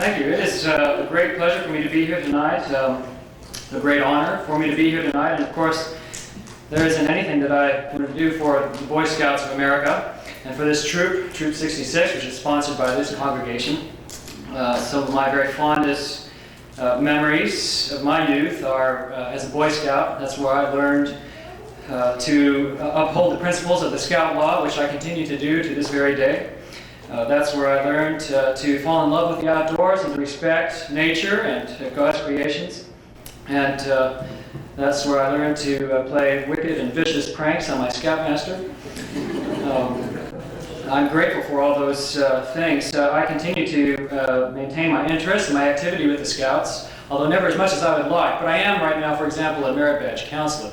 Thank you. It is a great pleasure for me to be here tonight, a great honor for me to be here tonight, and of course, there isn't anything that I would do for the Boy Scouts of America, and for this troop, Troop 66, which is sponsored by this congregation. Some of my very fondest memories of my youth are as a Boy Scout. That's where I learned to uphold the principles of the Scout Law, which I continue to do to this very day. That's where I learned to fall in love with the outdoors and to respect nature and God's creations. And that's where I learned to play wicked and vicious pranks on my Scoutmaster. I'm grateful for all those things. I continue to maintain my interest and my activity with the Scouts, although never as much as I would like. But I am right now, for example, a merit badge counselor.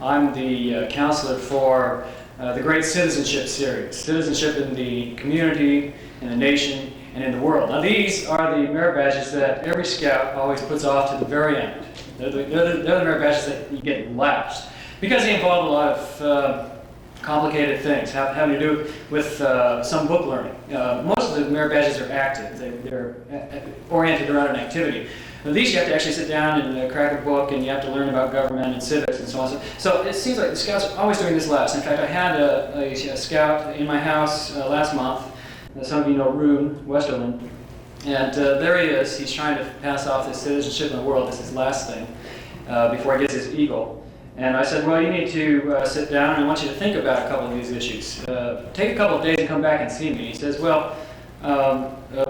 I'm the counselor for the Great Citizenship Series, citizenship in the community, in the nation, and in the world. Now these are the merit badges that every Scout always puts off to the very end. They're the merit badges that you get last, because they involve a lot of complicated things having to do with some book learning. Most of the merit badges are active. They're oriented around an activity. Now these you have to actually sit down and crack a book, and you have to learn about government and civics and so on. So it seems like the Scouts are always doing this last. In fact, I had a Scout in my house last month. Some of you know Rune Westerland. And there he is. He's trying to pass off this citizenship in the world. This is his last thing before he gets his eagle. And I said, well, you need to sit down, and I want you to think about a couple of these issues. Take a couple of days and come back and see me. He says, well,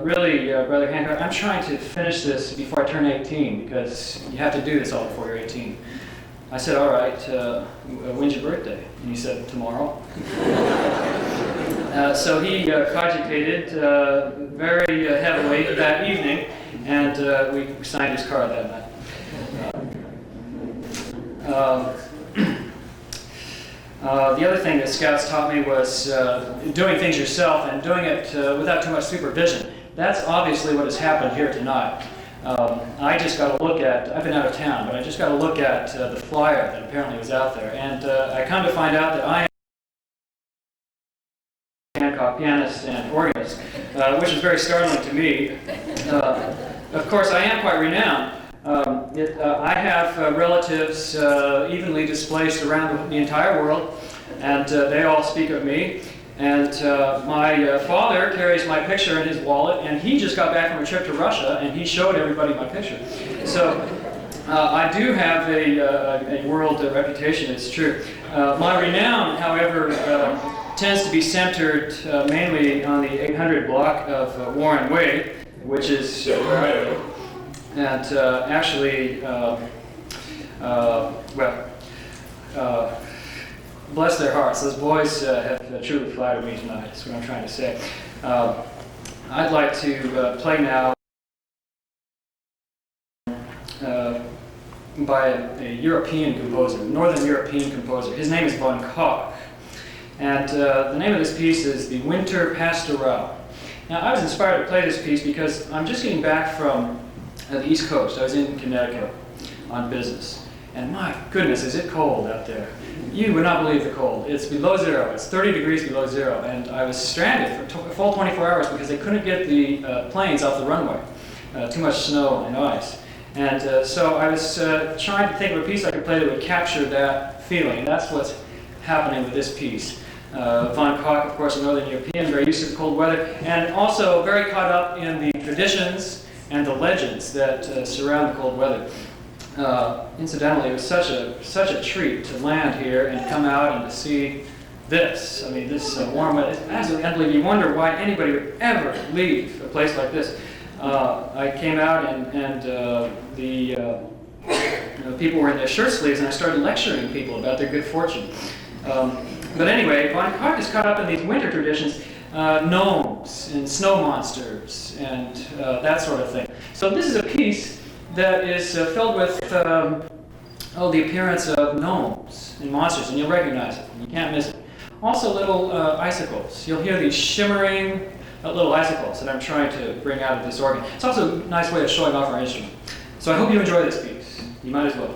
really, Brother Hancock, I'm trying to finish this before I turn 18, because you have to do this all before you're 18. I said, all right, when's your birthday? And he said, tomorrow. So he cogitated very heavily that evening, and we signed his card that night. The other thing that Scouts taught me was doing things yourself and doing it without too much supervision. That's obviously what has happened here tonight. I just got to look at, I've been out of town, but I just got to look at the flyer that apparently was out there. And I come to find out that I am a Hancock pianist and organist, which is very startling to me. Of course, I am quite renowned. I have relatives evenly displaced around the entire world, and they all speak of me. And my father carries my picture in his wallet, and he just got back from a trip to Russia, and he showed everybody my picture. So I do have a world reputation, it's true. My renown, however, tends to be centered mainly on the 800 block of Warren Way, which is where I live. And actually, bless their hearts, those boys have truly flattered me tonight, that's what I'm trying to say. I'd like to play now by a European composer, Northern European composer. His name is Hancock. And the name of this piece is The Winter Pastoral. Now, I was inspired to play this piece because I'm just getting back from the East Coast. I was in Connecticut on business. And my goodness, is it cold out there. You would not believe the cold. It's below zero. It's 30 degrees below zero. And I was stranded for a full 24 hours because they couldn't get the planes off the runway. Too much snow and ice. And so I was trying to think of a piece I could play that would capture that feeling. And that's what's happening with this piece. Hancock, of course, a Northern European, very used to the cold weather, and also very caught up in the traditions and the legends that surround the cold weather. Incidentally, it was such a treat to land here and come out and to see this. I mean, this warm weather. It's absolutely unbelievable. You wonder why anybody would ever leave a place like this. I came out and the people were in their shirt sleeves, and I started lecturing people about their good fortune. But anyway, Hancock is caught up in these winter traditions, gnomes and snow monsters and that sort of thing. So this is a piece that is filled with the appearance of gnomes and monsters, and you'll recognize it. You can't miss it. Also little icicles. You'll hear these shimmering little icicles that I'm trying to bring out of this organ. It's also a nice way of showing off our instrument. So I hope you enjoy this piece. You might as well.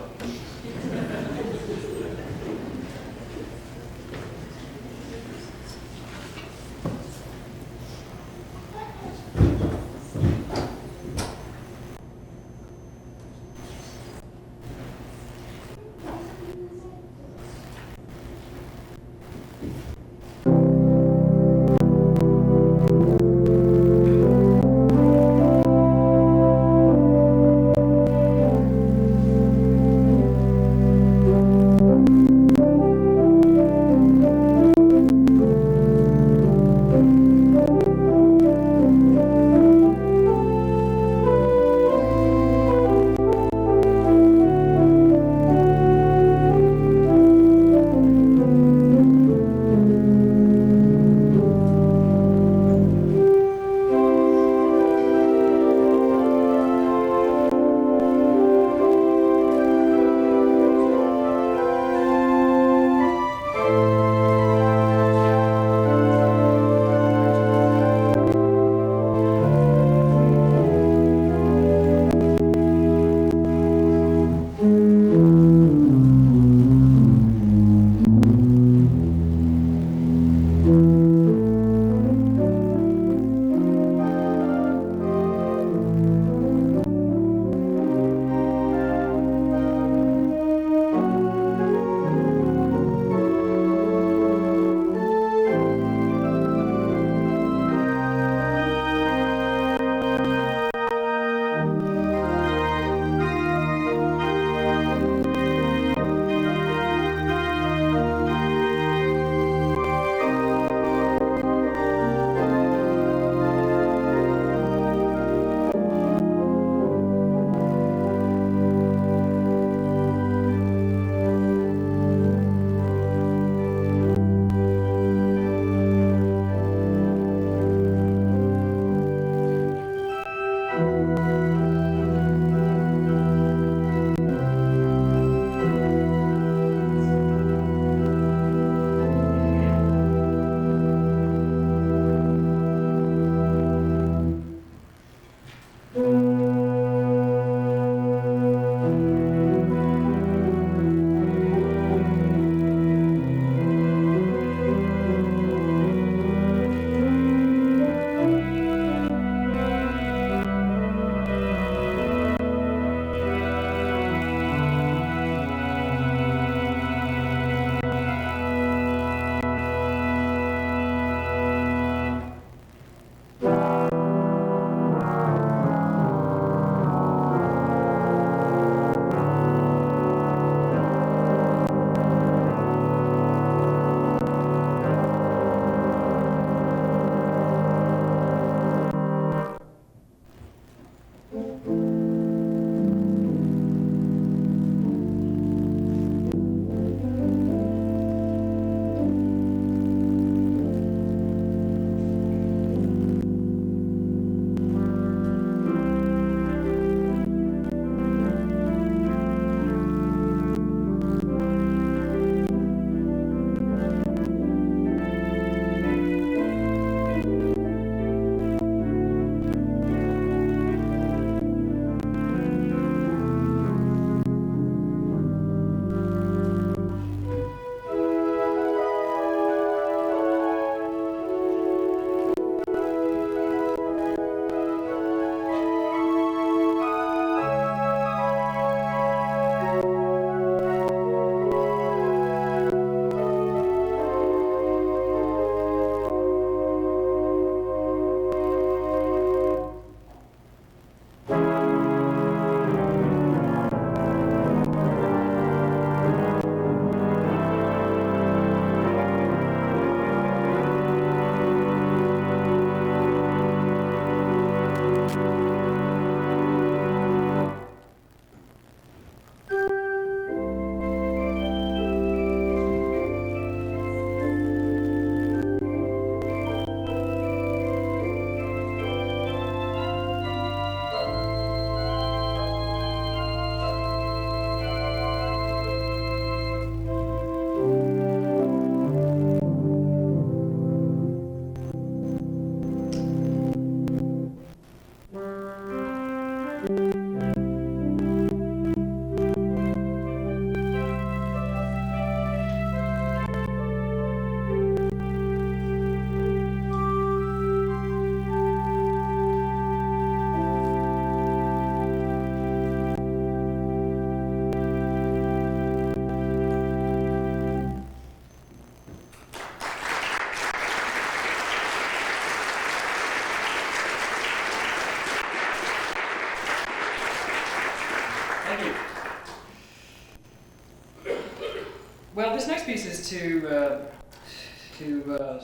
next piece is to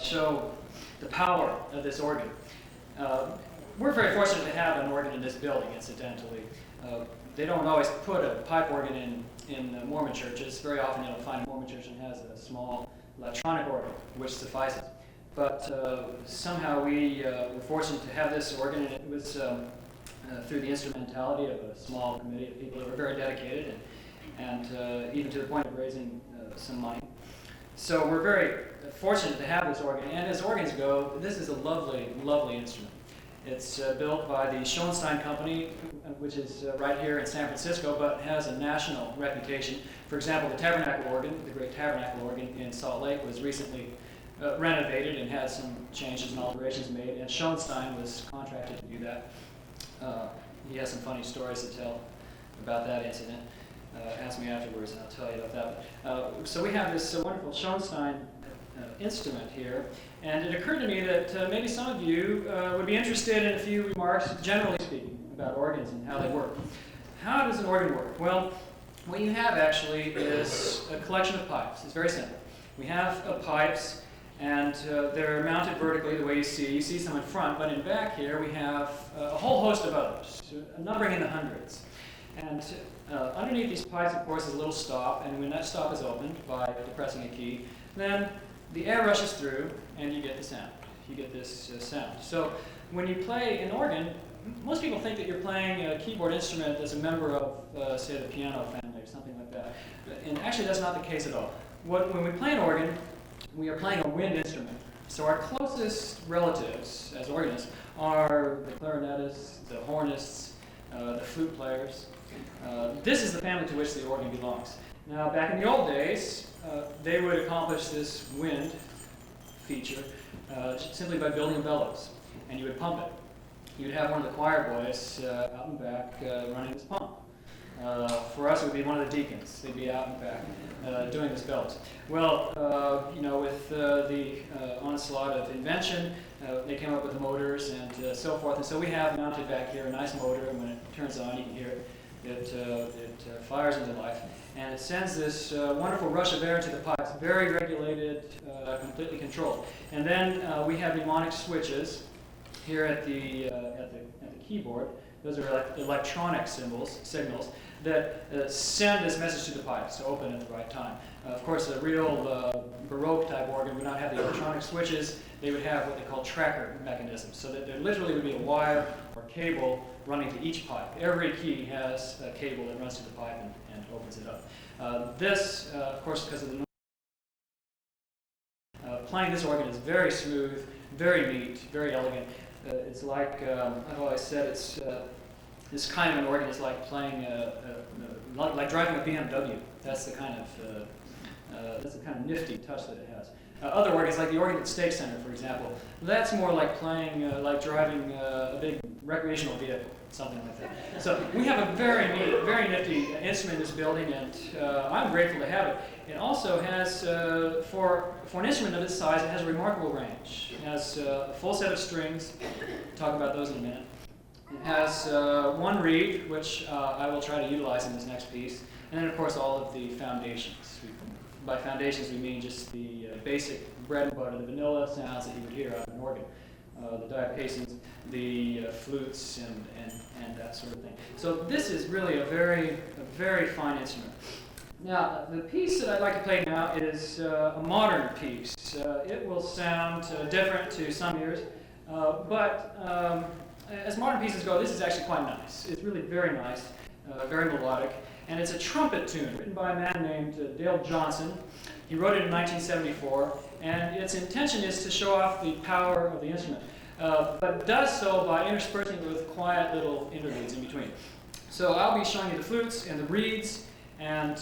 show the power of this organ. We're very fortunate to have an organ in this building, incidentally. They don't always put a pipe organ in Mormon churches. Very often you'll find a Mormon church that has a small electronic organ, which suffices. But somehow we were fortunate to have this organ, and it was through the instrumentality of a small committee of people that were very dedicated, and even to the point of raising some money. So we're very fortunate to have this organ. And as organs go, this is a lovely, lovely instrument. It's built by the Schoenstein Company, which is right here in San Francisco, but has a national reputation. For example, the Tabernacle organ, the great Tabernacle organ in Salt Lake, was recently renovated and had some changes and alterations made, and Schoenstein was contracted to do that. He has some funny stories to tell about that incident. Ask me afterwards and I'll tell you about that. So we have this wonderful Schoenstein instrument here, and it occurred to me that maybe some of you would be interested in a few remarks, generally speaking, about organs and how they work. How does an organ work? Well, what you have actually is a collection of pipes. It's very simple. We have pipes, and they're mounted vertically the way you see. You see some in front, but in back here we have a whole host of others, numbering in the hundreds. And underneath these pipes, of course, is a little stop, and when that stop is opened by depressing a key, then the air rushes through, and you get the sound. You get this sound. So when you play an organ, most people think that you're playing a keyboard instrument as a member of, say, the piano family or something like that. And actually, that's not the case at all. When we play an organ, we are playing a wind instrument. So our closest relatives as organists are the clarinetists, the hornists, the flute players. This is the family to which the organ belongs. Now, back in the old days, they would accomplish this wind feature simply by building a bellows, and you would pump it. You'd have one of the choir boys out in back running this pump. For us, it would be one of the deacons. They'd be out in back doing this bellows. Well, with the onslaught of invention, they came up with the motors and so forth. And so we have mounted back here a nice motor, and when it turns on, you can hear it. It fires into life, and it sends this wonderful rush of air into the pipes, very regulated, completely controlled. And then we have mnemonic switches here at the keyboard. Those are electronic signals that send this message to the pipes to open at the right time. Of course, a real Baroque type organ would not have the electronic switches. They would have what they call tracker mechanisms, so that there literally would be a wire or cable running to each pipe. Every key has a cable that runs to the pipe and opens it up. This, of course, because of the playing this organ is very smooth, very neat, very elegant. It's like, I've always said, it's this kind of an organ is like playing, like driving a BMW. That's the kind of nifty touch that it has. Other organs, like the organ at the Stake Center, for example, that's more like playing, like driving a big recreational vehicle, something like that. So we have a very neat, very nifty instrument in this building, and I'm grateful to have it. It also has, for an instrument of this size, it has a remarkable range. It has a full set of strings. We'll talk about those in a minute. It has one reed, which I will try to utilize in this next piece, and then, of course, all of the foundations. By foundations, we mean just the basic bread and butter, the vanilla sounds that you would hear out of an organ, the diapasons, the flutes, and that sort of thing. So this is really a very fine instrument. Now, the piece that I'd like to play now is a modern piece. It will sound different to some ears, but as modern pieces go, this is actually quite nice. It's really very nice, very melodic. And it's a trumpet tune written by a man named Dale Johnson. He wrote it in 1974, and its intention is to show off the power of the instrument, but does so by interspersing it with quiet little interludes in between. So I'll be showing you the flutes and the reeds, and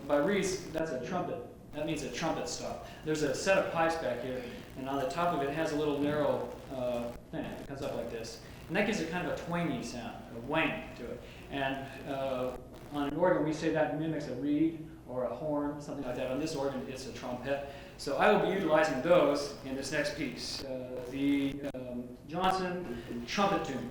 by reeds, that's a trumpet. That means a trumpet stop. There's a set of pipes back here, and on the top of it has a little narrow thing that comes up like this. And that gives it kind of a twangy sound, a wang to it. And on an organ, we say that mimics a reed or a horn, something like that. On this organ, it's a trumpet. So I will be utilizing those in this next piece, the Johnson trumpet tune.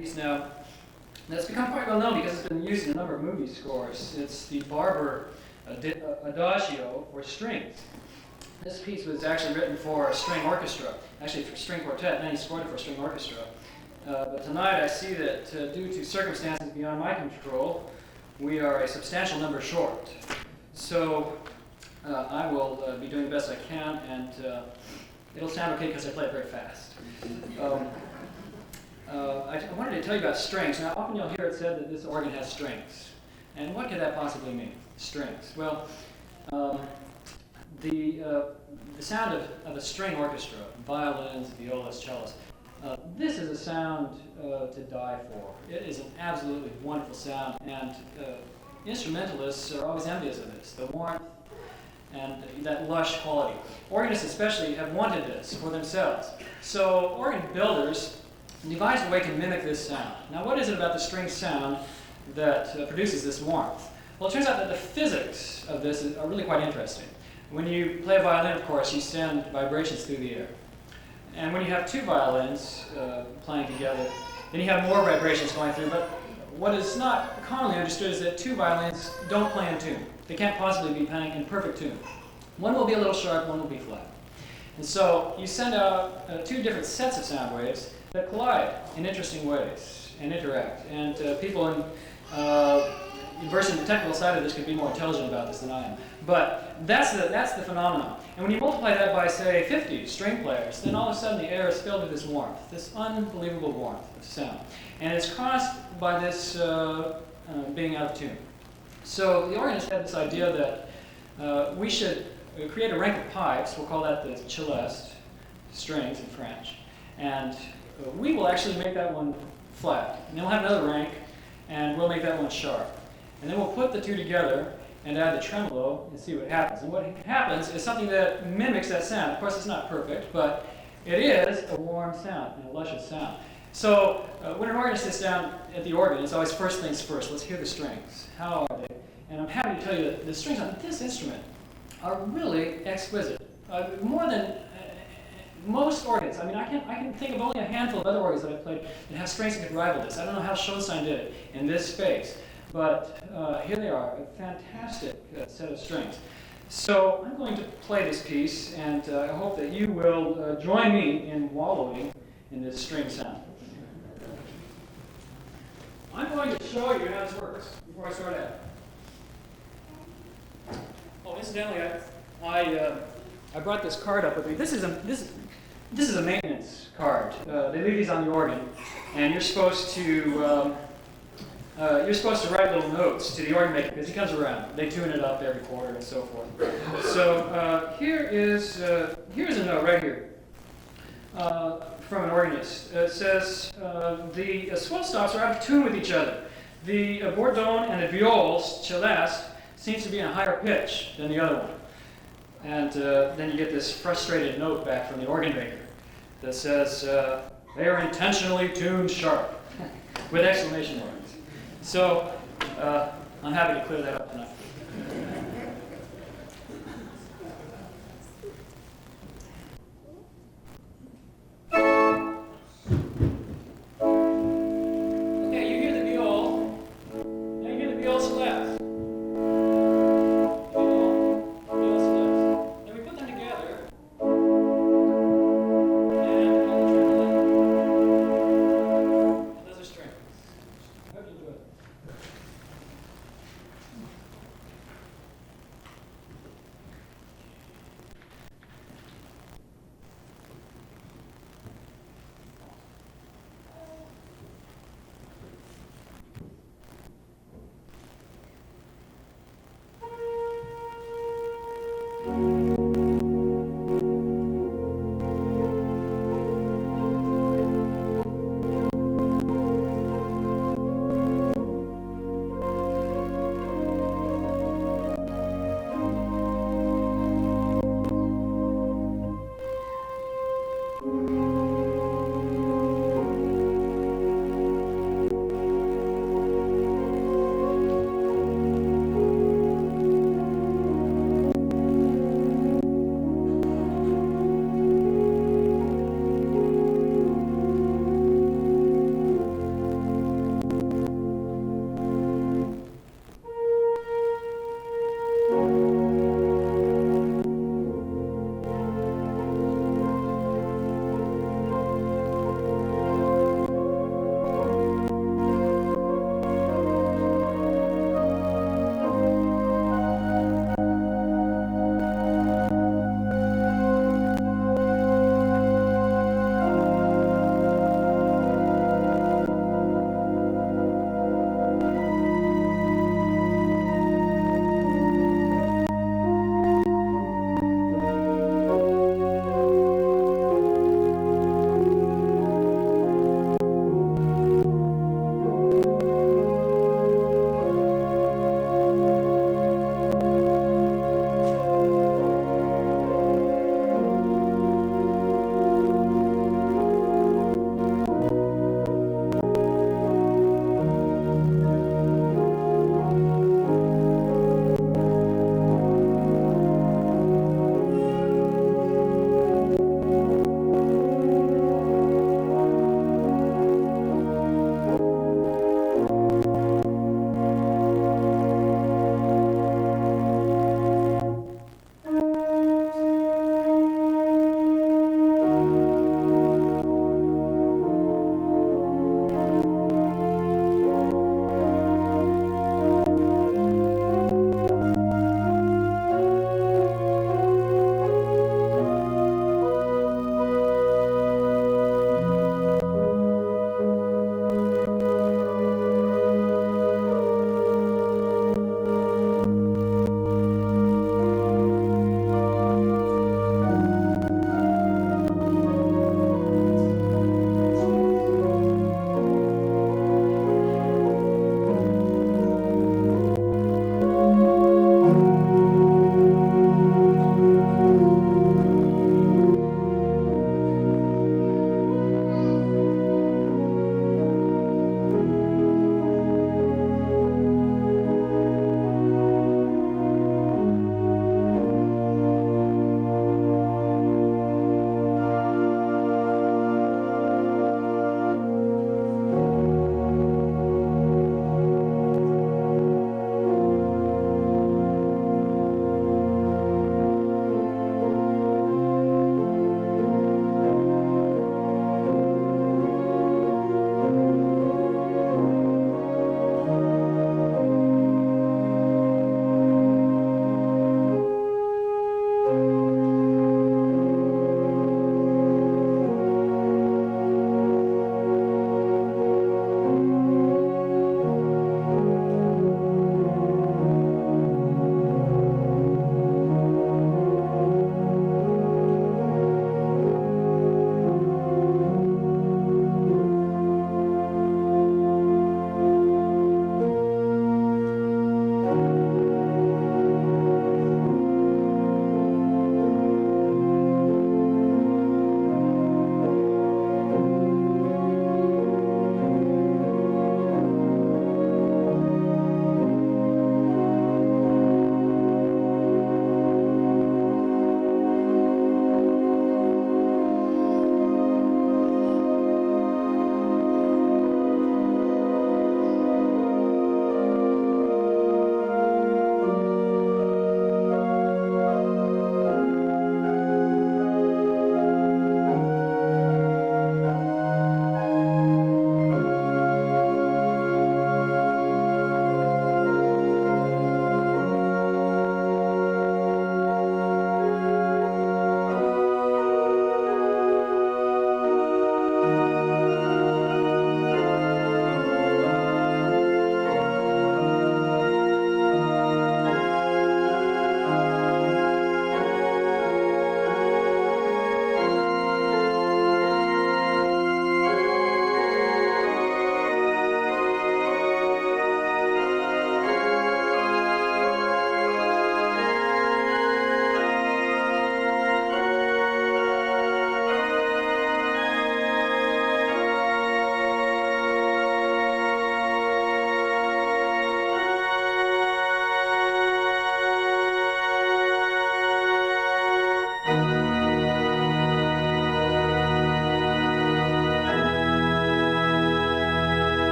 piece now that's become quite well known because it's been used in a number of movie scores. It's the Barber Adagio for strings. This piece was actually written for a string orchestra, actually for string quartet, and then he scored it for string orchestra. But tonight I see that due to circumstances beyond my control, we are a substantial number short. So I will be doing the best I can, and it'll sound okay because I play it very fast. I wanted to tell you about strings. Now, often you'll hear it said that this organ has strings. And what could that possibly mean, strings? Well, the sound of a string orchestra, violins, violas, cellos, this is a sound to die for. It is an absolutely wonderful sound, and instrumentalists are always envious of this, the warmth and that lush quality. Organists especially have wanted this for themselves. So organ builders devised a way to mimic this sound. Now, what is it about the string sound that produces this warmth? Well, it turns out that the physics of this are really quite interesting. When you play a violin, of course, you send vibrations through the air. And when you have two violins playing together, then you have more vibrations going through. But what is not commonly understood is that two violins don't play in tune. They can't possibly be playing in perfect tune. One will be a little sharp, one will be flat. And so you send out two different sets of sound waves that collide in interesting ways and interact. And people versed in the technical side of this could be more intelligent about this than I am. But that's the phenomenon. And when you multiply that by, say, 50 string players, then all of a sudden the air is filled with this warmth, this unbelievable warmth of sound. And it's caused by this being out of tune. So the organist had this idea that we should create a rank of pipes. We'll call that the celeste, strings in French. And we will actually make that one flat. And then we'll have another rank, and we'll make that one sharp. And then we'll put the two together and add the tremolo and see what happens. And what happens is something that mimics that sound. Of course, it's not perfect, but it is a warm sound and a luscious sound. So when an organist sits down at the organ, it's always first things first. Let's hear the strings. How are they? And I'm happy to tell you that the strings on this instrument are really exquisite. More than most organs. I mean, I can think of only a handful of other organs that I've played that have strings that could rival this. I don't know how Schoenstein did it in this space, but here they are, a fantastic set of strings. So I'm going to play this piece, and I hope that you will join me in wallowing in this string sound. I'm going to show you how this works before I start out. Oh, incidentally, I brought this card up with me. This is a maintenance card. They leave these on the organ, and you're supposed to write little notes to the organ maker because he comes around. They tune it up every quarter and so forth. So here's a note right here from an organist. It says the swell stops are out of tune with each other. The bourdon and the viols, celeste, seems to be in a higher pitch than the other one. And then you get this frustrated note back from the organ maker that says they are intentionally tuned sharp with exclamation marks. So I'm happy to clear that up tonight. Okay, you hear the viol. Now you hear the viol celeste. Viol celeste. Then we put them together. And another tremolo. And those are strings. I hope you enjoy it.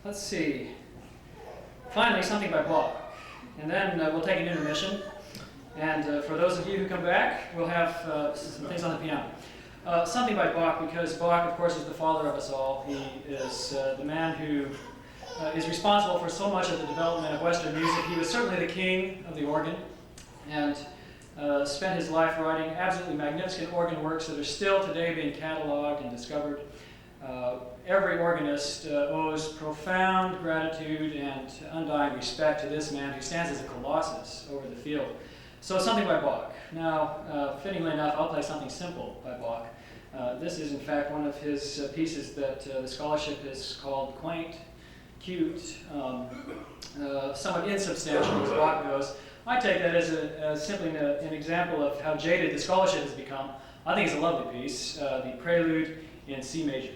let's see. Finally, something by Bach. And then we'll take an intermission. And for those of you who come back, we'll have some things on the piano. Something by Bach, because Bach, of course, is the father of us all. He is the man who is responsible for so much of the development of Western music. He was certainly the king of the organ, and spent his life writing absolutely magnificent organ works that are still today being cataloged and discovered. Every organist owes profound gratitude and undying respect to this man who stands as a colossus over the field. So something by Bach. Now, fittingly enough, I'll play something simple by Bach. This is, in fact, one of his pieces that the scholarship has called quaint, cute, somewhat insubstantial as Bach goes. I take that as simply an example of how jaded the scholarship has become. I think it's a lovely piece, the Prelude in C major.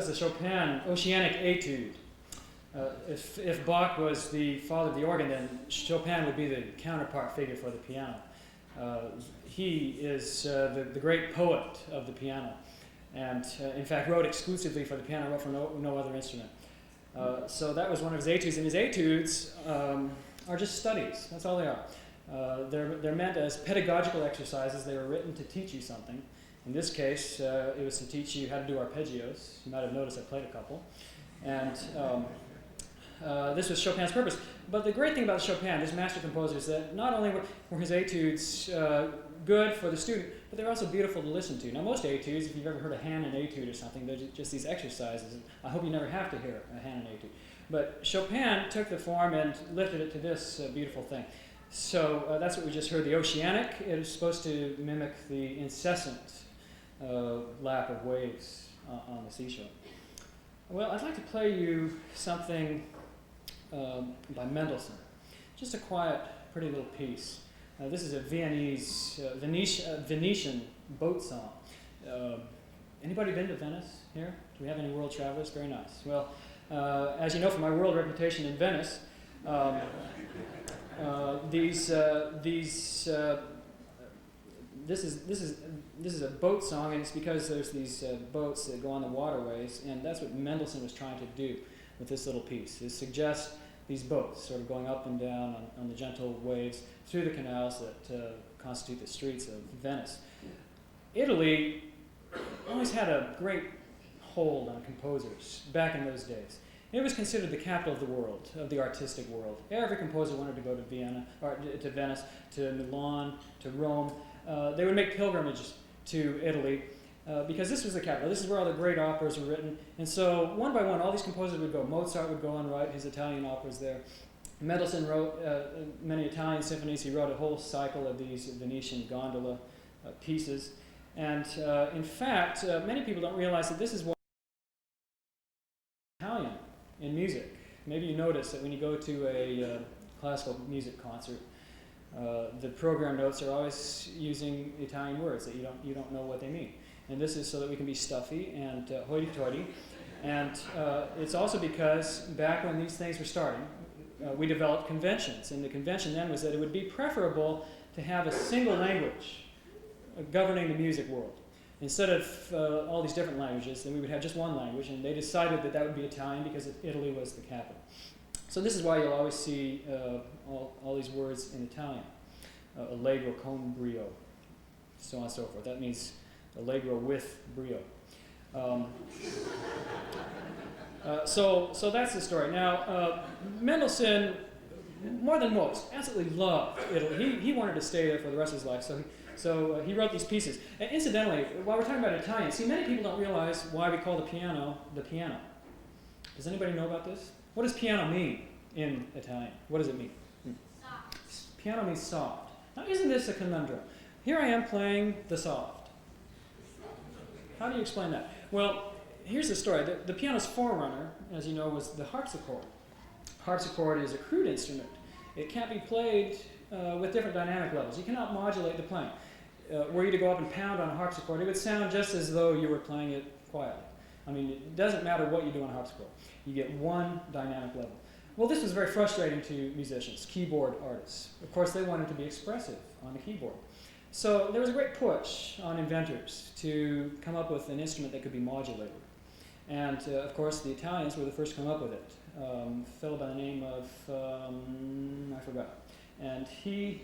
was the Chopin Oceanic Etude. If Bach was the father of the organ, then Chopin would be the counterpart figure for the piano. He is the great poet of the piano, and in fact wrote exclusively for the piano, wrote for no other instrument. So that was one of his etudes, and his etudes are just studies. That's all they are. They're meant as pedagogical exercises. They were written to teach you something. In this case, it was to teach you how to do arpeggios. You might have noticed I played a couple. And this was Chopin's purpose. But the great thing about Chopin, this master composer, is that not only were his etudes good for the student, but they're also beautiful to listen to. Now, most etudes, if you've ever heard a Hanon etude or something, they're just these exercises. I hope you never have to hear a Hanon etude. But Chopin took the form and lifted it to this beautiful thing. So that's what we just heard, the Oceanic. It is supposed to mimic the incessant lap of waves on the seashore. Well, I'd like to play you something by Mendelssohn. Just a quiet, pretty little piece. This is a Venetian boat song. Anybody been to Venice here? Do we have any world travelers? Very nice. Well, as you know from my world reputation in Venice, this is a boat song, and it's because there's these boats that go on the waterways, and that's what Mendelssohn was trying to do with this little piece, is suggest these boats sort of going up and down on the gentle waves through the canals that constitute the streets of Venice. Italy always had a great hold on composers back in those days. It was considered the capital of the world, of the artistic world. Every composer wanted to go to Vienna, or to Venice, to Milan, to Rome. They would make pilgrimages to Italy because this was the capital. This is where all the great operas were written. And so one by one, all these composers would go. Mozart would go and write his Italian operas there. Mendelssohn wrote many Italian symphonies. He wrote a whole cycle of these Venetian gondola pieces. And in fact, many people don't realize that this is what Italian in music. Maybe you notice that when you go to a classical music concert, the program notes are always using Italian words that you don't know what they mean. And this is so that we can be stuffy and hoity-toity. And it's also because back when these things were starting, we developed conventions. And the convention then was that it would be preferable to have a single language governing the music world. Instead of all these different languages, then we would have just one language, and they decided that that would be Italian because Italy was the capital. So this is why you'll always see all these words in Italian. Allegro con brio, so on and so forth. That means allegro with brio. So that's the story. Now, Mendelssohn, more than most, absolutely loved Italy. He wanted to stay there for the rest of his life, so he wrote these pieces. And incidentally, while we're talking about Italian, see, many people don't realize why we call the piano. Does anybody know about this? What does piano mean in Italian? What does it mean? Soft. Piano means soft. Now, isn't this a conundrum? Here I am playing the soft. How do you explain that? Well, here's the story. The piano's forerunner, as you know, was the harpsichord. Harpsichord is a crude instrument. It can't be played with different dynamic levels. You cannot modulate the playing. Were you to go up and pound on a harpsichord, it would sound just as though you were playing it quietly. I mean, it doesn't matter what you do on a harpsichord. You get one dynamic level. Well, this was very frustrating to musicians, keyboard artists. Of course, they wanted to be expressive on the keyboard. So there was a great push on inventors to come up with an instrument that could be modulated. And, of course, the Italians were the first to come up with it. A fellow by the name of, I forgot. And he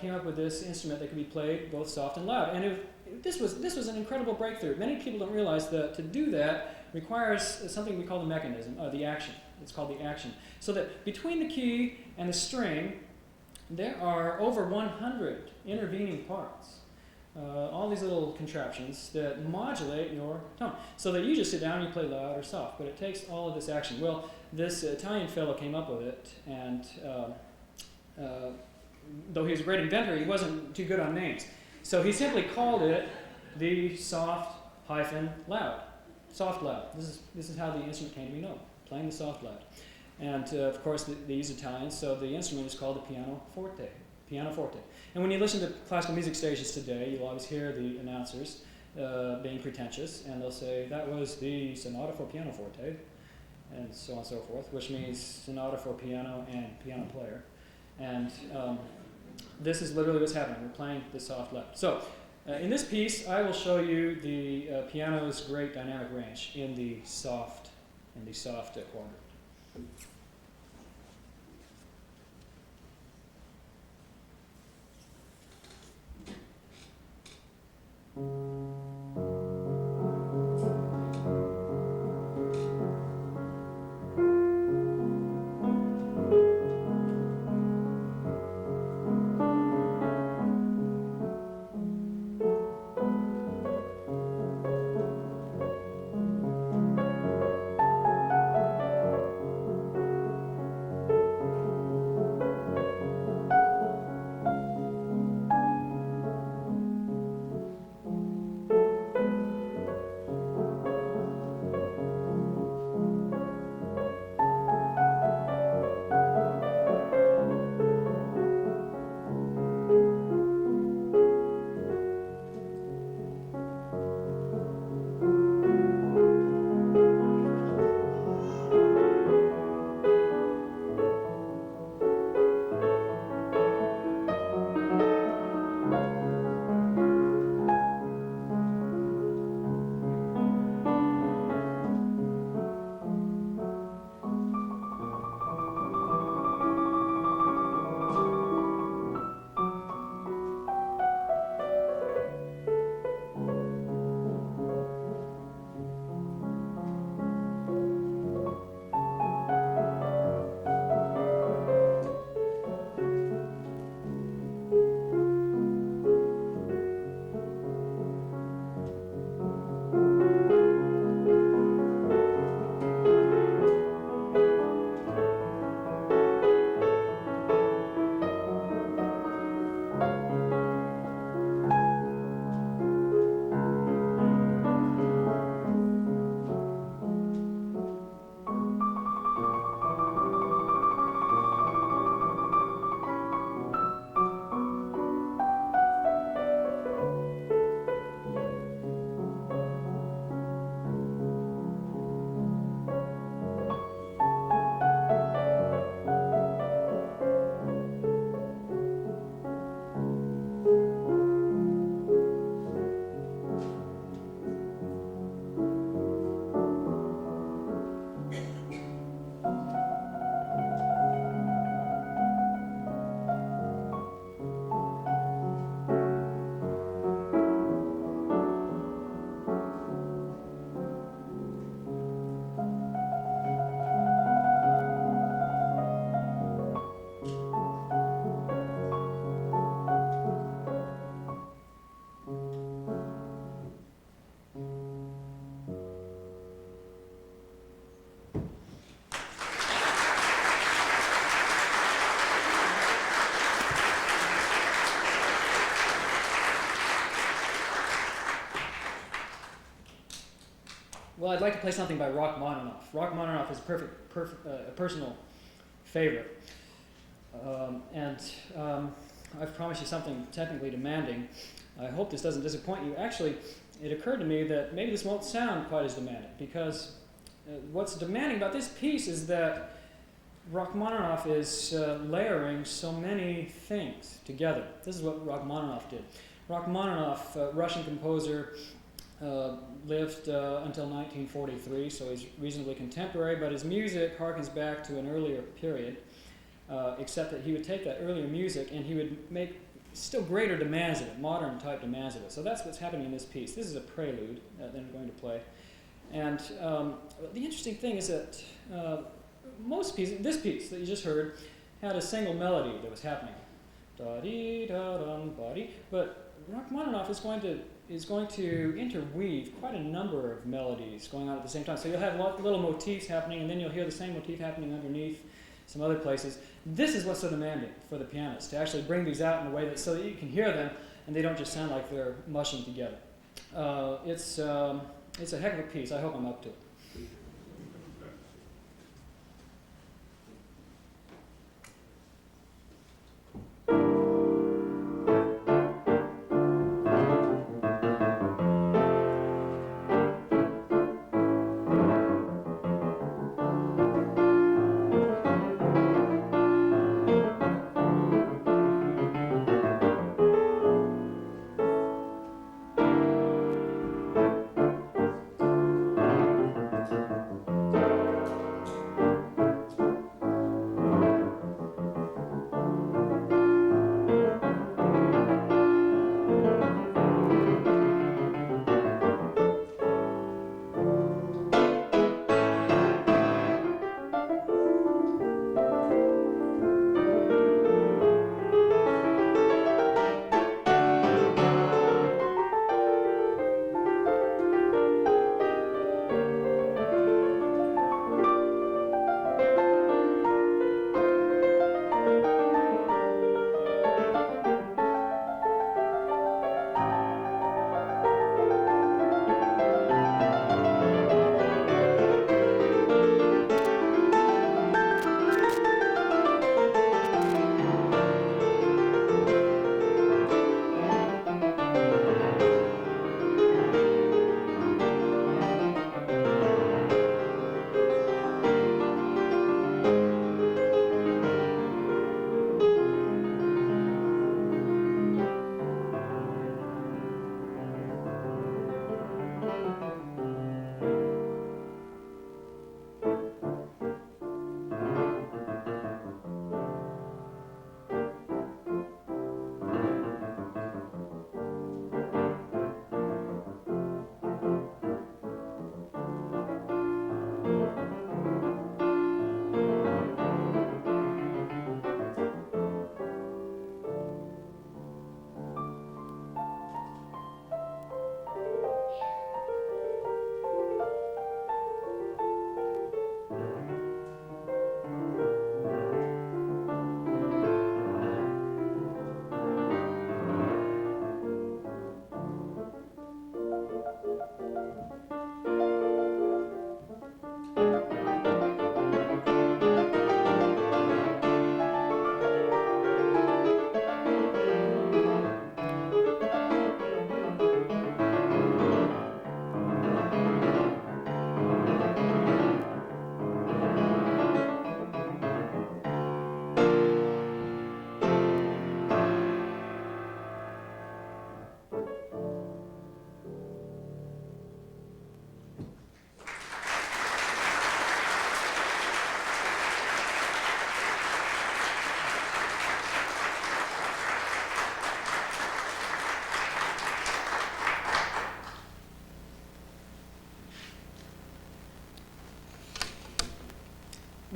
came up with this instrument that could be played both soft and loud. And this was an incredible breakthrough. Many people don't realize that to do that requires something we call the mechanism, the action. It's called the action. So that between the key and the string, there are over 100 intervening parts. All these little contraptions that modulate your tone. So that you just sit down and you play loud or soft, but it takes all of this action. Well, this Italian fellow came up with it, and though he was a great inventor, he wasn't too good on names. So he simply called it the soft-loud. Soft loud. This is how the instrument came to be known, playing the soft loud. And of course they use Italian, so the instrument is called the pianoforte. Pianoforte. And when you listen to classical music stations today, you'll always hear the announcers being pretentious, and they'll say that was the sonata for pianoforte, and so on and so forth, which means sonata for piano and piano player. And this is literally what's happening. We're playing the soft left. So in this piece, I will show you the piano's great dynamic range in the soft quadrant. Well, I'd like to play something by Rachmaninoff. Rachmaninoff is a personal favorite. I've promised you something technically demanding. I hope this doesn't disappoint you. Actually, it occurred to me that maybe this won't sound quite as demanding, because what's demanding about this piece is that Rachmaninoff is layering so many things together. This is what Rachmaninoff did. Rachmaninoff, Russian composer, lived until 1943, so he's reasonably contemporary, but his music harkens back to an earlier period, except that he would take that earlier music and he would make still greater demands of it, modern type demands of it. So that's what's happening in this piece. This is a prelude that I'm going to play. And the interesting thing is that most pieces, this piece that you just heard, had a single melody that was happening. Da-dee-da-dum-ba-dee. But Rachmaninoff is going to interweave quite a number of melodies going on at the same time. So you'll have little motifs happening, and then you'll hear the same motif happening underneath some other places. This is what's so demanding for the pianist, to actually bring these out in a way that so that you can hear them and they don't just sound like they're mushing together. It's a heck of a piece. I hope I'm up to it.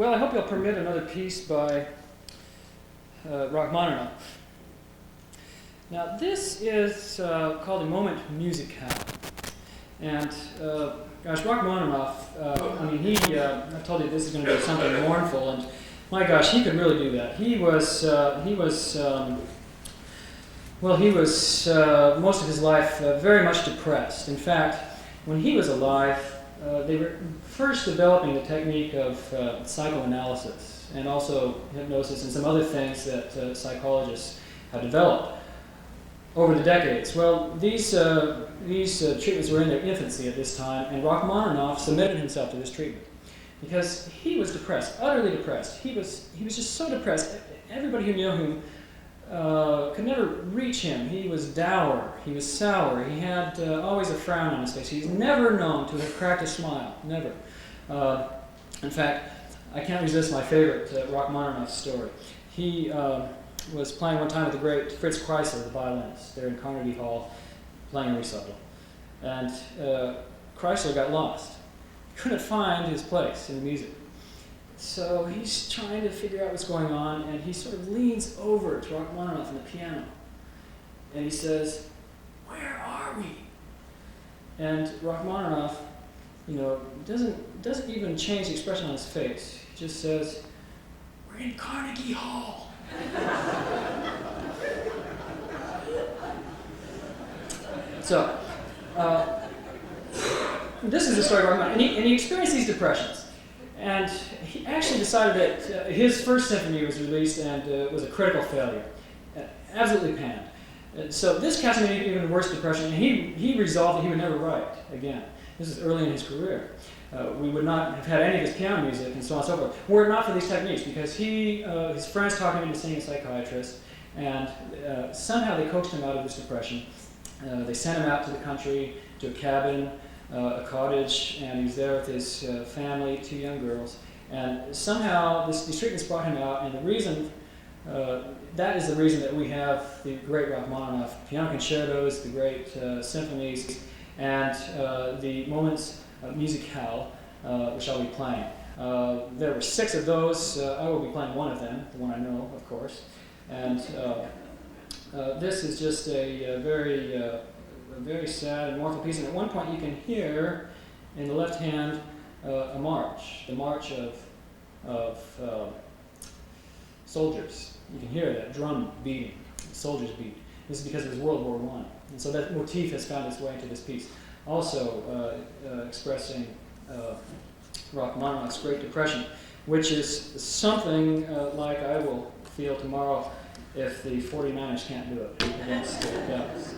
Well, I hope you'll permit another piece by Rachmaninoff. Now, this is called a moment musicale. And, gosh, Rachmaninoff, I told you this is going to be something mournful, and my gosh, he could really do that. He was most of his life very much depressed. In fact, when he was alive, they were first developing the technique of psychoanalysis and also hypnosis and some other things that psychologists have developed over the decades. Well, these treatments were in their infancy at this time, and Rachmaninoff submitted himself to this treatment because he was depressed, utterly depressed. He was just so depressed. Everybody who knew him could never reach him. He was dour. He was sour. He had always a frown on his face. He's never known to have cracked a smile. Never. In fact, I can't resist my favorite Rachmaninoff story. He was playing one time with the great Fritz Kreisler, the violinist, there in Carnegie Hall, playing a recital. And Kreisler got lost. He couldn't find his place in the music. So he's trying to figure out what's going on, and he sort of leans over to Rachmaninoff on the piano. And he says, "Where are we?" And Rachmaninoff, doesn't even change the expression on his face. He just says, "We're in Carnegie Hall." So, this is the story of Rachmaninoff, and he experienced these depressions. And he actually decided that his first symphony was released and was a critical failure, absolutely panned. So this cast him in even worse depression, and he resolved that he would never write again. This is early in his career. We would not have had any of his piano music and so on and so forth were it not for these techniques, because his friends talked him into seeing a psychiatrist, and somehow they coaxed him out of this depression. They sent him out to the country, to a cabin, a cottage, and he was there with his family, 2 young girls. And somehow these treatments brought him out, and the reason, that is the reason that we have the great Rachmaninoff piano concertos, the great symphonies, and the Moments musicale, which I'll be playing. There were 6 of those. I will be playing one of them, the one I know, of course. And this is just a very sad and mournful piece. And at one point you can hear in the left hand a march, the march of soldiers. You can hear that drum beating, the soldiers beat. This is because it was World War I. And so that motif has found its way into this piece. Also expressing Rachmaninoff's Great Depression, which is something like I will feel tomorrow if the 49ers can't do it against the Dallas.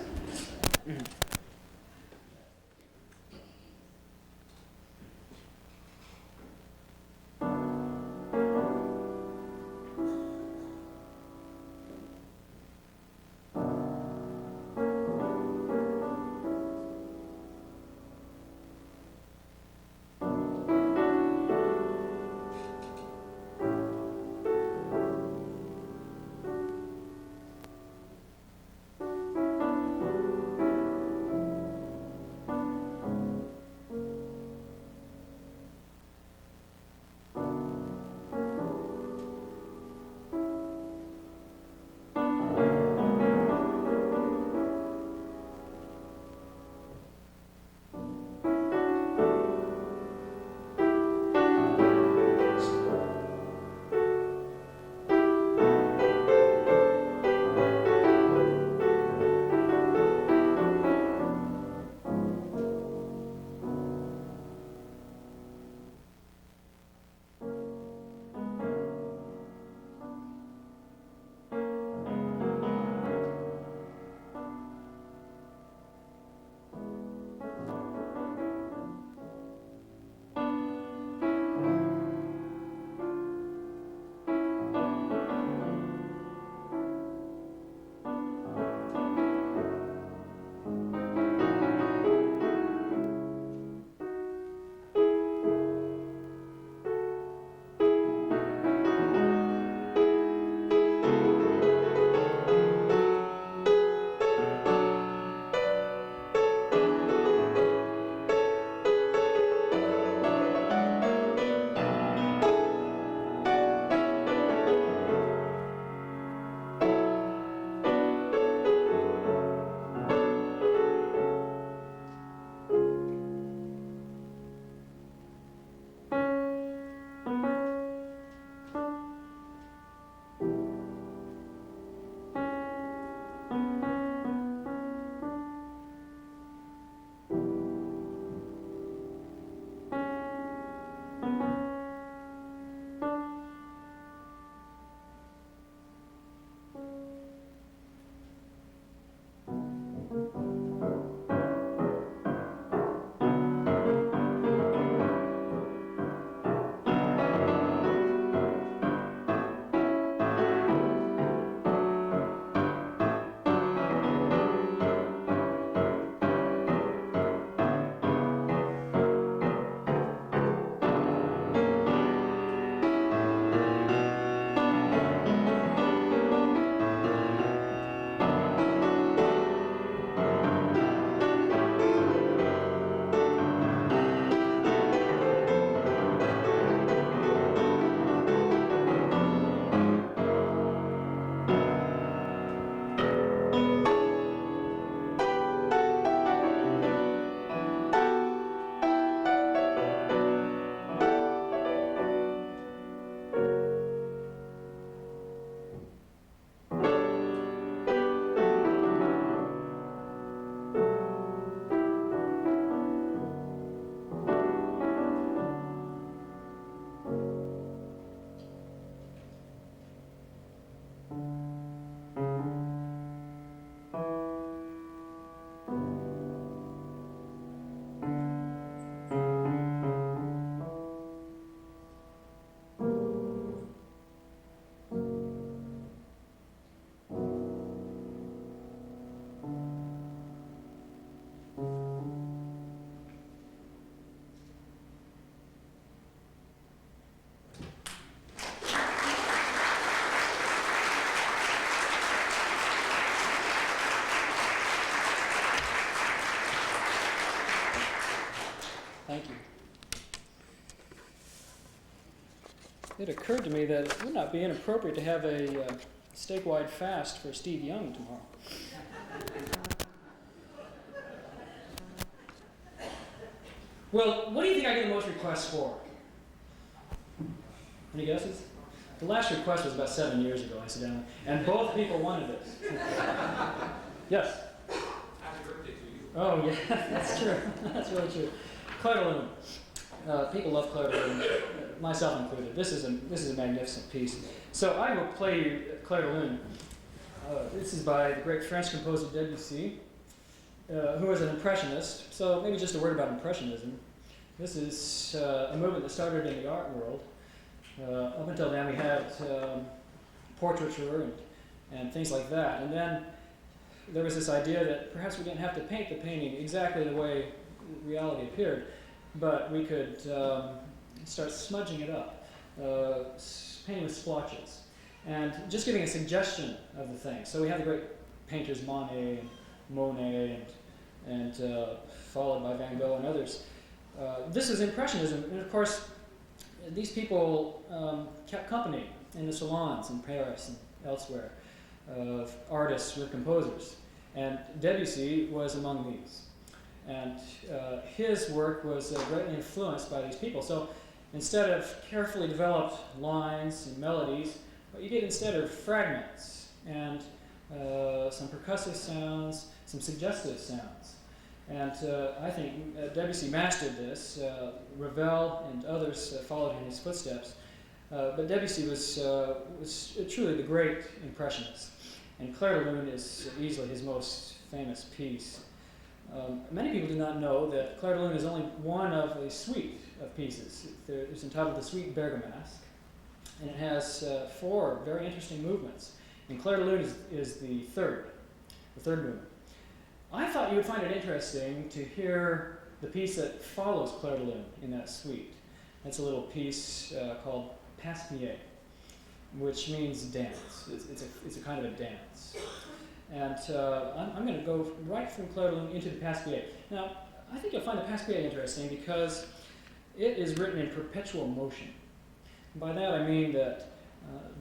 it occurred to me that it would not be inappropriate to have a statewide fast for Steve Young tomorrow. Well, what do you think I get the most requests for? Any guesses? The last request was about 7 years ago, incidentally, and both people wanted this. Yes? Happy birthday to you. Oh, yeah, that's true. That's really true. Clair de Lune. People love Clair de Lune, myself included. This is a magnificent piece. So I will play you Clair de Lune. This is by the great French composer Debussy, who was an impressionist. So maybe just a word about impressionism. This is a movement that started in the art world. Up until then, we had portraiture and things like that. And then there was this idea that perhaps we didn't have to paint the painting exactly the way reality appeared, but we could start smudging it up, painting with splotches, and just giving a suggestion of the thing. So we have the great painters Monet and Monet and followed by Van Gogh and others. This is Impressionism, and of course, these people kept company in the salons in Paris and elsewhere of artists with composers. And Debussy was among these. And his work was greatly influenced by these people. So instead of carefully developed lines and melodies, what you get instead are fragments and some percussive sounds, some suggestive sounds. And I think Debussy mastered this. Ravel and others followed in his footsteps. But Debussy was truly the great impressionist. And Clair de Lune is easily his most famous piece. Many people do not know that Clair de Lune is only one of a suite of pieces. It's entitled the Suite Bergamasque, and it has 4 very interesting movements. And Clair de Lune is the third movement. I thought you would find it interesting to hear the piece that follows Clair de Lune in that suite. It's a little piece called Passe-Pied, which means dance. It's a kind of a dance. And I'm going to go right from Clair de Lune into the Passe-Pied. Now, I think you'll find the Passe-Pied interesting because it is written in perpetual motion. By that I mean that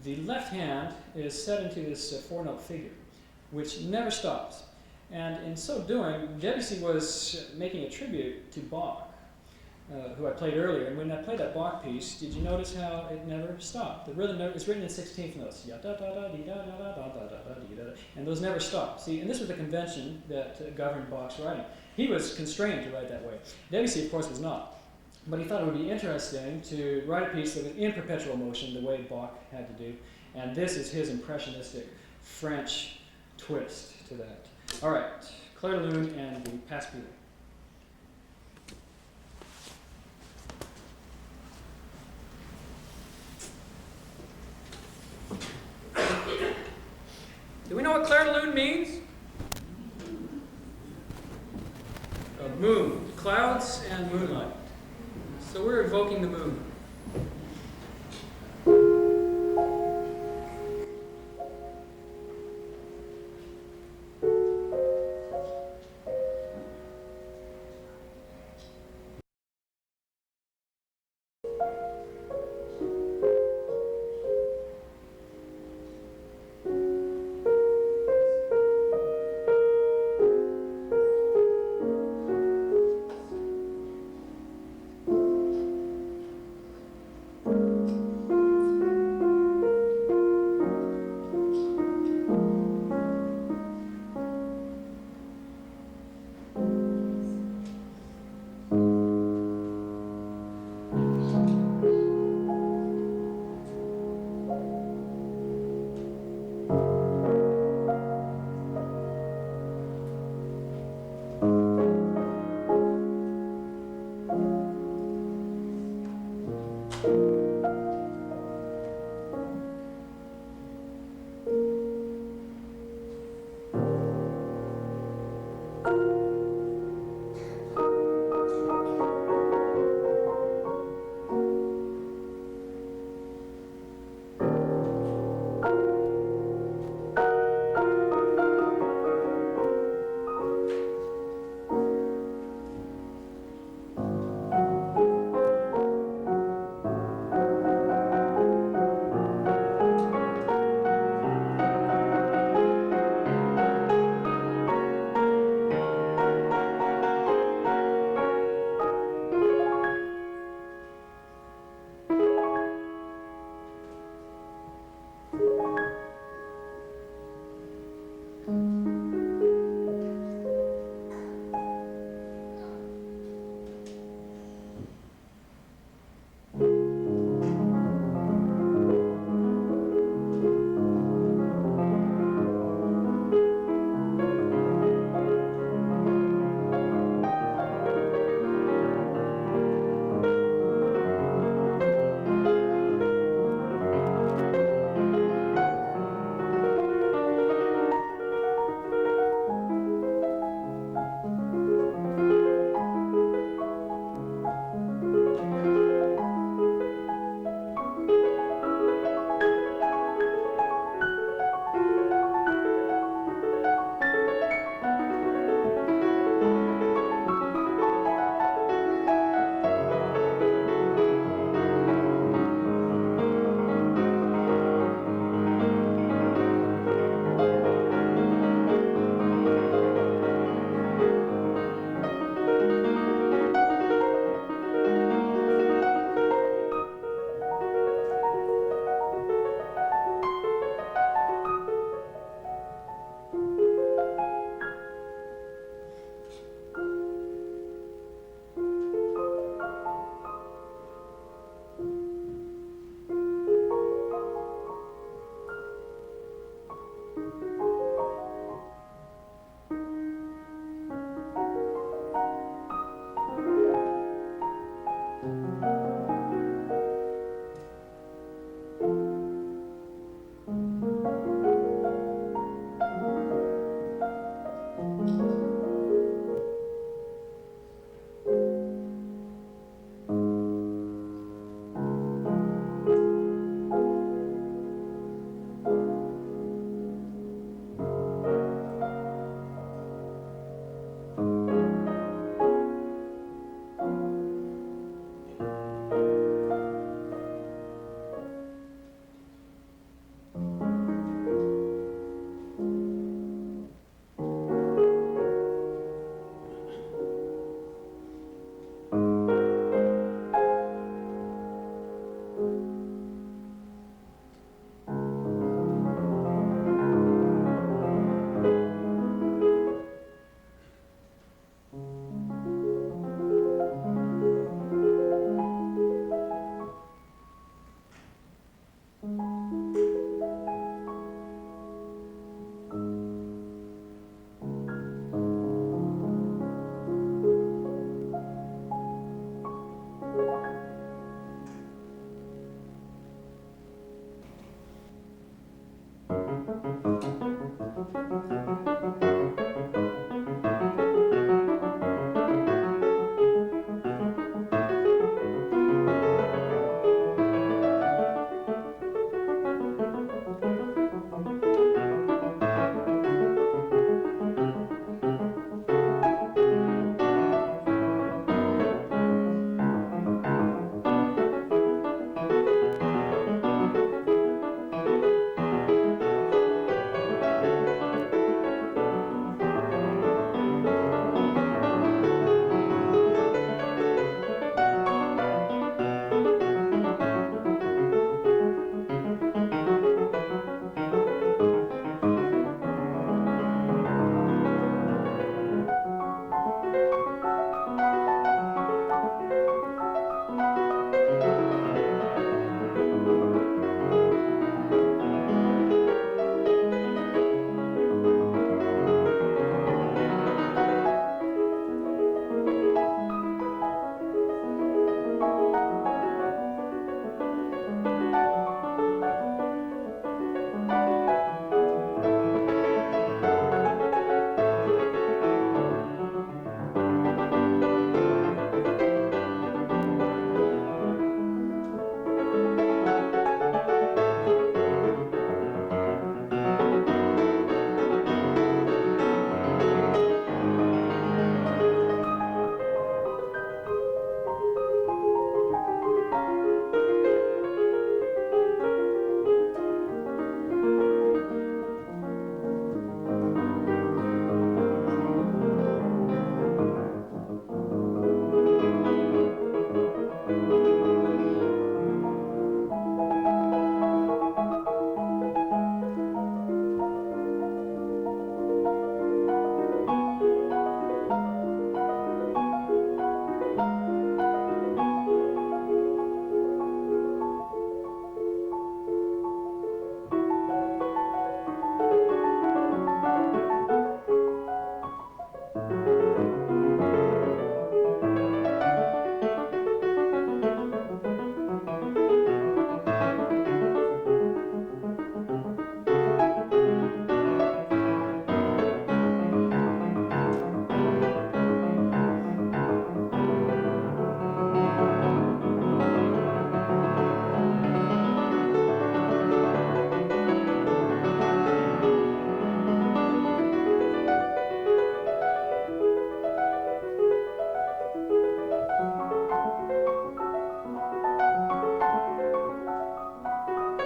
the left hand is set into this 4-note figure, which never stops. And in so doing, Debussy was making a tribute to Bach, who I played earlier. And when I played that Bach piece, did you notice how it never stopped? The rhythm is written in 16th notes, and those never stop. See, and this was the convention that governed Bach's writing. He was constrained to write that way. Debussy, of course, was not. But he thought it would be interesting to write a piece that was in perpetual motion, the way Bach had to do. And this is his impressionistic French twist to that. All right, Clair de Lune and the Passe-Pied. Do we know what Clair de Lune means? Moon, clouds and moonlight. So we're evoking the moon.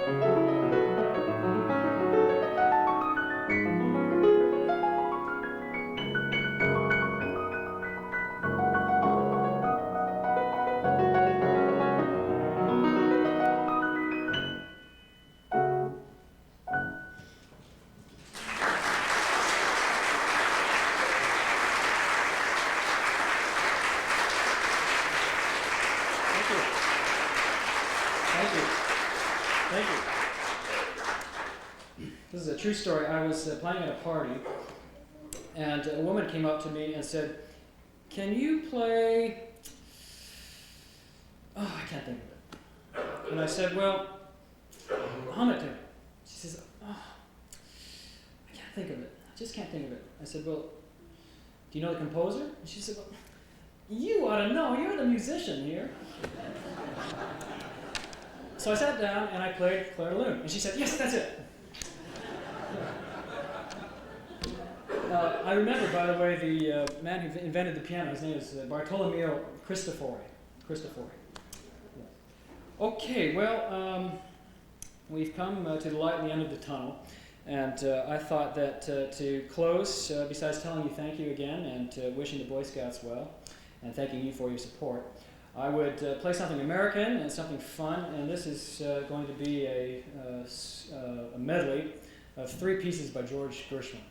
Thank you. Thank you. Thank you. This is a true story. I was playing at a party, and a woman came up to me and said, "Can you play..." Oh, I can't think of it. And I said, "Well, hum it to me." She says, "Oh, I can't think of it. I just can't think of it." I said, "Well, do you know the composer?" And she said, "Well, you ought to know. You're the musician here." So I sat down and I played Claire de Lune. And she said, "Yes, that's it." I remember, by the way, the man who invented the piano. His name is Bartolomeo Cristofori. Cristofori. Yeah. Okay, well, we've come to the light at the end of the tunnel. And I thought that to close, besides telling you thank you again and wishing the Boy Scouts well, and thanking you for your support, I would play something American and something fun, and this is going to be a medley of 3 pieces by George Gershwin.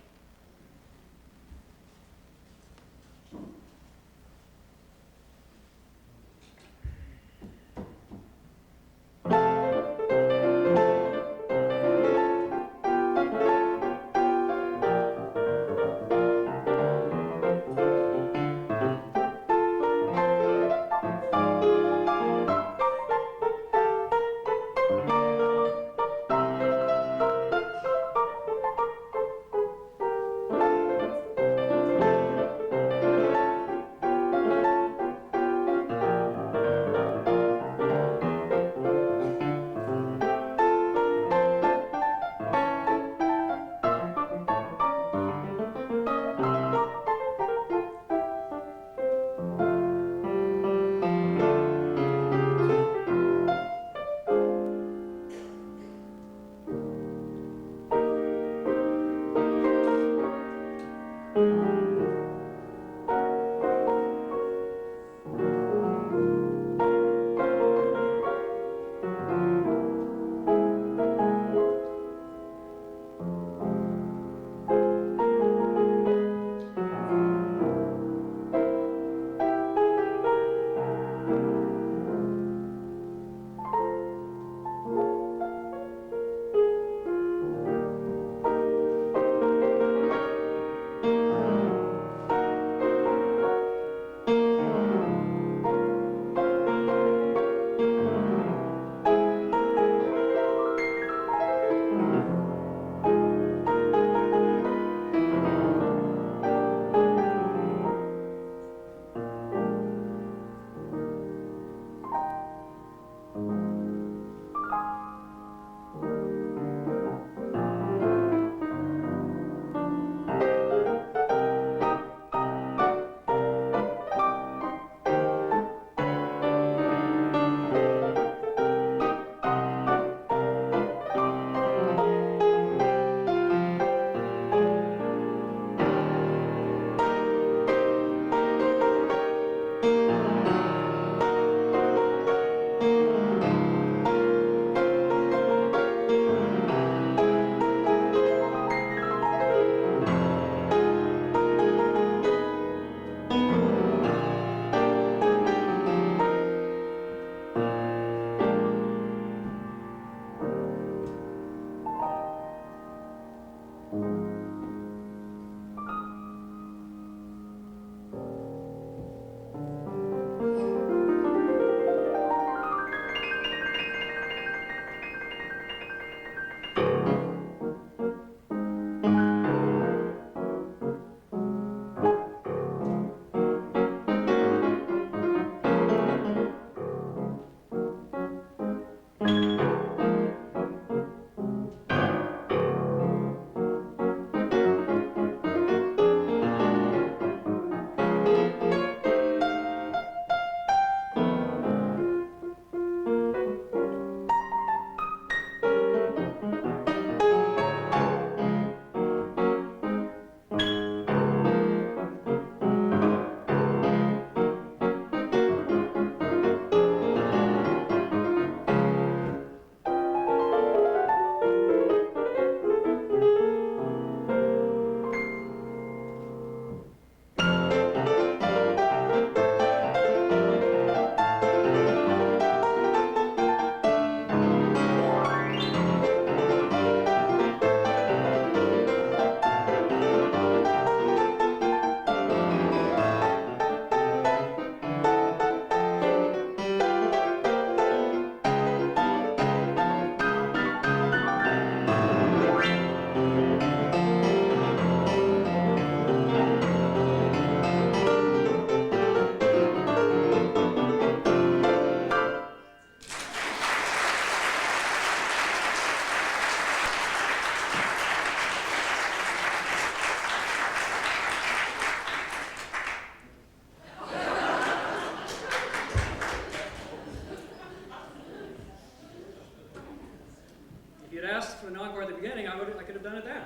asked for an encore at the beginning, I could have done it then.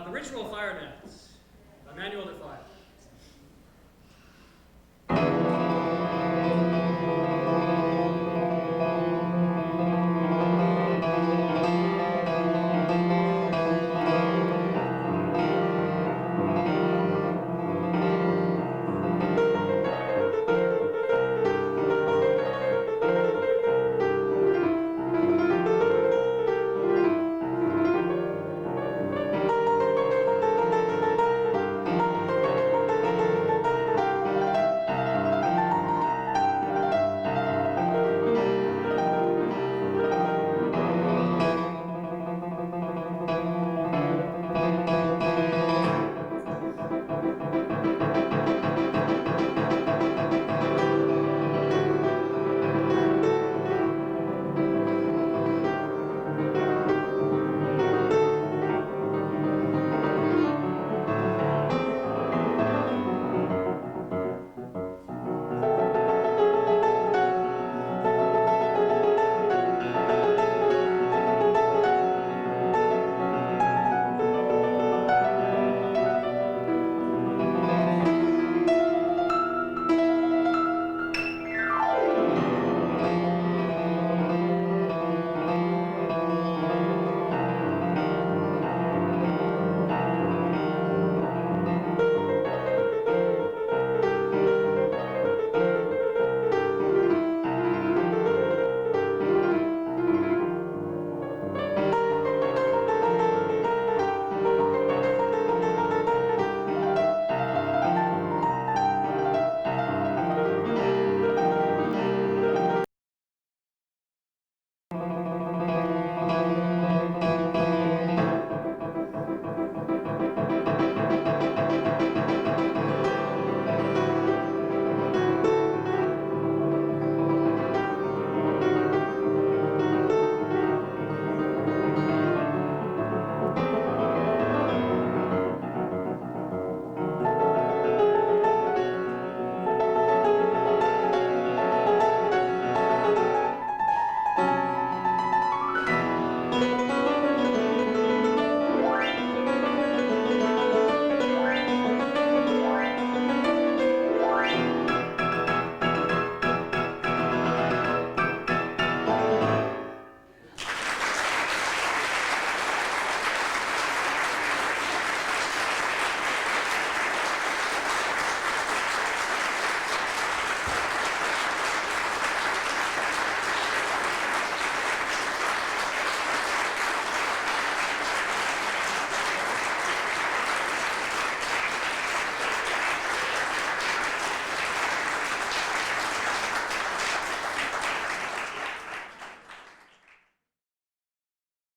The Ritual Fire Dance by Manuel de Falla.